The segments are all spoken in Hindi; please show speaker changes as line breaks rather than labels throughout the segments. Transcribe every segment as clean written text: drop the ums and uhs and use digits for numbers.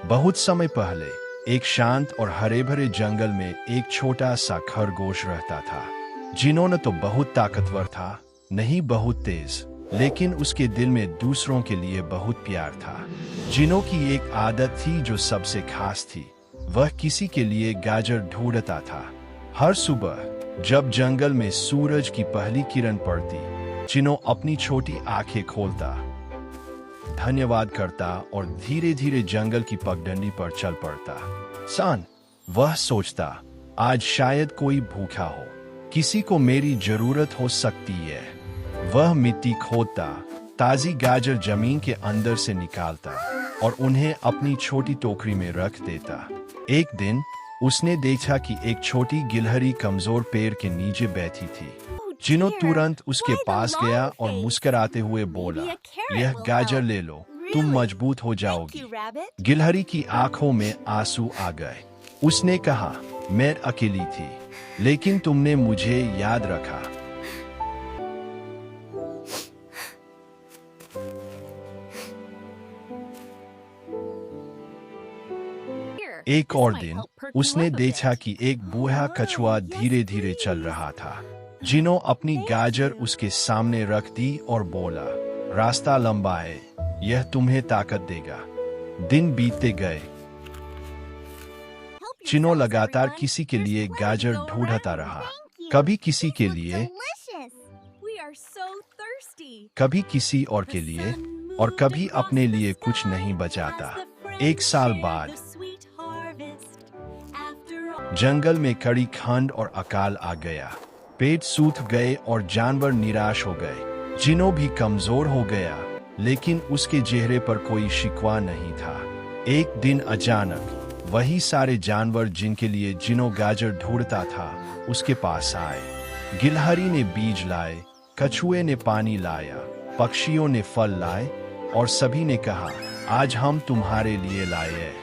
बहुत समय पहले एक शांत और हरे भरे जंगल में एक छोटा सा खरगोश रहता था। जिन्होंने तो बहुत ताकतवर था, नहीं बहुत तेज, लेकिन उसके दिल में दूसरों के लिए बहुत प्यार था। जिनों की एक आदत थी जो सबसे खास थी, वह किसी के लिए गाजर ढूंढता था। हर सुबह जब जंगल में सूरज की पहली किरण पड़ती, जिन्हों अपनी छोटी आंखें खोलता, धन्यवाद करता और धीरे धीरे जंगल की पगडंडी पर चल पड़ता। सान वह सोचता, आज शायद कोई भूखा हो, किसी को मेरी जरूरत हो सकती है। वह मिट्टी खोदता, ताजी गाजर जमीन के अंदर से निकालता और उन्हें अपनी छोटी टोकरी में रख देता। एक दिन उसने देखा कि एक छोटी गिलहरी कमजोर पेड़ के नीचे बैठी थी। जिन्हों तुरंत उसके पास गया और मुस्कुराते हुए बोला, यह गाजर ले लो, तुम मजबूत हो जाओगी। गिलहरी की आंखों में आंसू आ गए। उसने कहा, मैं अकेली थी, लेकिन तुमने मुझे याद रखा। एक और दिन उसने देखा कि एक बूढ़ा कछुआ धीरे धीरे चल रहा था। जिन्हों अपनी गाजर उसके सामने रख दी और बोला, रास्ता लंबा है, यह तुम्हें ताकत देगा। दिन बीतते गए। जिन्हों लगातार किसी के लिए गाजर ढूंढता रहा, कभी किसी के लिए, कभी किसी और के लिए, और कभी अपने लिए कुछ नहीं बचाता। एक साल बाद जंगल में कड़ी ठंड और अकाल आ गया। पेड़ सूख गए और जानवर निराश हो गए। जिन्हों भी कमजोर हो गया, लेकिन उसके चेहरे पर कोई शिकवा नहीं था। एक दिन अचानक वही सारे जानवर जिनके लिए जिन्हों गाजर ढूंढता था, उसके पास आए। गिलहरी ने बीज लाए, कछुए ने पानी लाया, पक्षियों ने फल लाए और सभी ने कहा, आज हम तुम्हारे लिए लाए हैं।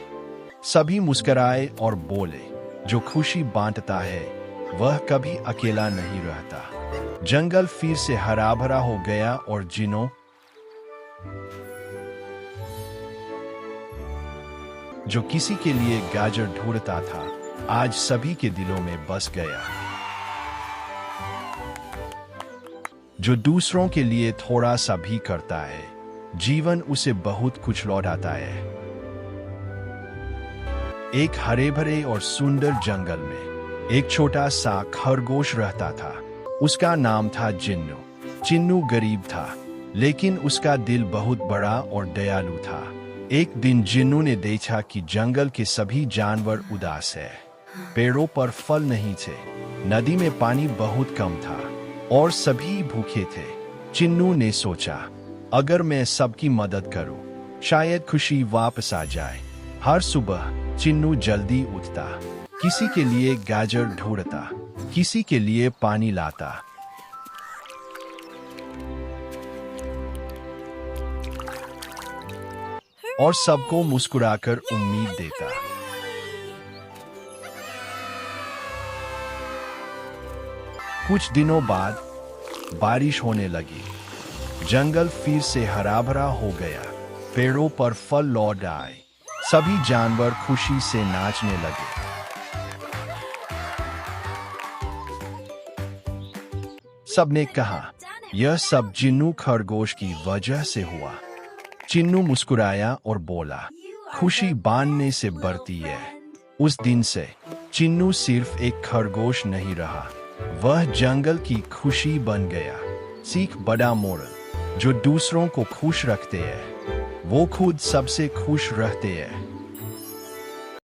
सभी मुस्कुराए और बोले, जो खुशी बांटता है वह कभी अकेला नहीं रहता। जंगल फिर से हरा भरा हो गया और जिन्हों जो किसी के लिए गाजर ढूंढता था, आज सभी के दिलों में बस गया। जो दूसरों के लिए थोड़ा सा भी करता है, जीवन उसे बहुत कुछ लौटाता है। एक हरे भरे और सुंदर जंगल में एक छोटा सा खरगोश रहता था। उसका नाम था जिन्नू। जिन्नू गरीब था, लेकिन उसका दिल बहुत बड़ा और दयालु था। एक दिन जिन्नू ने देखा कि जंगल के सभी जानवर उदास है। पेड़ों पर फल नहीं थे, नदी में पानी बहुत कम था और सभी भूखे थे। जिन्नू ने सोचा, अगर मैं सबकी मदद करूं, शायद खुशी वापस आ जाए। हर सुबह जिन्नू जल्दी उठता, किसी के लिए गाजर ढूंढता, किसी के लिए पानी लाता और सबको मुस्कुराकर उम्मीद देता। कुछ दिनों बाद बारिश होने लगी। जंगल फिर से हरा भरा हो गया। पेड़ों पर फल लौट आए। सभी जानवर खुशी से नाचने लगे। सबने कहा, यह सब जिन्नू खरगोश की वजह से हुआ। जिन्नू मुस्कुराया और बोला, खुशी बांटने से बढ़ती है। उस दिन से जिन्नू सिर्फ एक खरगोश नहीं रहा, वह जंगल की खुशी बन गया। सीख बड़ा मोरल, जो दूसरों को खुश रखते हैं, वो खुद सबसे खुश रहते हैं।